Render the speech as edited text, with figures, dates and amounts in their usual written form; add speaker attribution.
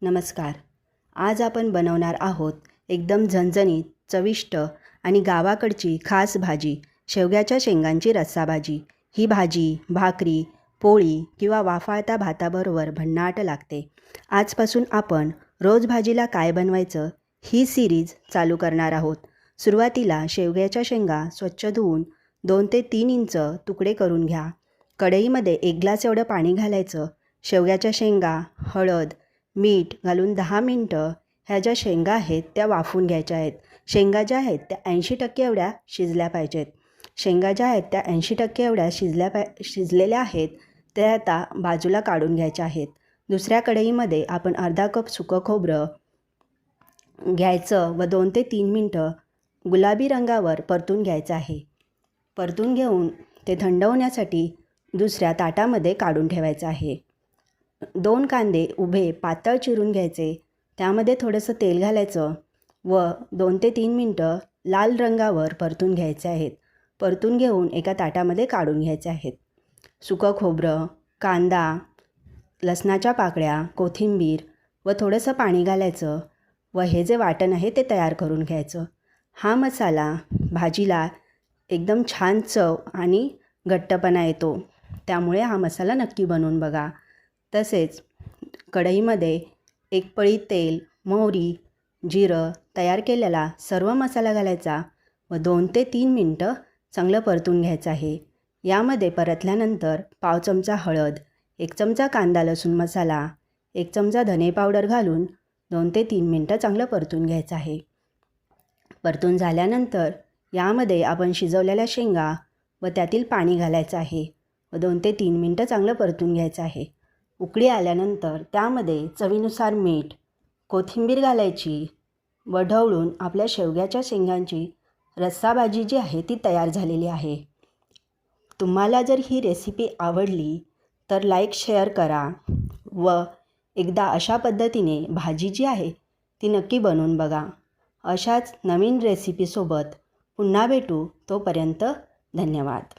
Speaker 1: नमस्कार. आज आपण बनवणार आहोत एकदम झणझणीत, चविष्ट आणि गावाकडची खास भाजी, शेवग्याच्या शेंगांची रस्साभाजी. ही भाजी भाकरी, पोळी किंवा वाफाळता भाताबरोबर भन्नाट लागते. आजपासून आपण रोज भाजीला काय बनवायचं ही सिरीज चालू करणार आहोत. सुरुवातीला शेवग्याच्या शेंगा स्वच्छ धुवून 2 ते 3 इंच तुकडे करून घ्या. कढईमध्ये 1 ग्लास एवढं पाणी घालायचं. शेवग्याच्या शेंगा, हळद, मीठ घालून 10 मिनटं ह्या ज्या शेंगा आहेत त्या वाफून घ्यायच्या आहेत. शेंगा ज्या आहेत त्या 80% एवढ्या शिजल्या पाहिजेत. शेंगा ज्या आहेत त्या 80% एवढ्या शिजलेल्या आहेत त्या आता बाजूला काढून घ्यायच्या आहेत. दुसऱ्या कढईमध्ये आपण अर्धा कप सुकं खोबरं घ्यायचं व 2 ते 3 मिनटं गुलाबी रंगावर परतून घ्यायचं आहे. परतून घेऊन ते थंड होण्यासाठी दुसऱ्या ताटामध्ये काढून ठेवायचं आहे. 2 कांदे उभे पातळ चिरून घ्यायचे. त्यामध्ये थोडंसं तेल घालायचं व 2 ते 3 मिनटं लाल रंगावर परतून घ्यायचे आहेत. परतून घेऊन एका ताटामध्ये काढून घ्यायचे आहेत. सुकं खोबरं, कांदा, लसणाच्या पाकळ्या, कोथिंबीर व थोडंसं पाणी घालायचं व हे जे वाटण आहे ते तयार करून घ्यायचं. हा मसाला भाजीला एकदम छान चव आणि घट्टपणा येतो. त्यामुळे हा मसाला नक्की बनवून बघा. तसेच कढईमध्ये 1 पळी तेल, मोहरी, जिरं, तयार केलेला सर्व मसाला घालायचा व 2 ते 3 मिनटं चांगलं परतून घ्यायचं आहे. यामध्ये परतल्यानंतर पाव चमचा हळद, 1 चमचा कांदा लसूण मसाला, 1 चमचा धने पावडर घालून 2 ते 3 मिनटं चांगलं परतून घ्यायचं आहे. परतून झाल्यानंतर यामध्ये आपण शिजवलेल्या शेंगा व त्यातील पाणी घालायचं आहे व 2 ते 3 मिनटं चांगलं परतून घ्यायचं आहे. उकळी आल्यानंतर त्यामध्ये चवीनुसार मीठ, कोथिंबीर घालायची व ढवळून आपल्या शेवग्याच्या शेंगांची रस्साभाजी जी आहे ती तयार झालेली आहे. तुम्हाला जर ही रेसिपी आवडली तर लाईक शेअर करा व एकदा अशा पद्धतीने भाजी जी आहे ती नक्की बनवून बघा. अशाच नवीन रेसिपीसोबत पुन्हा भेटू. तोपर्यंत धन्यवाद.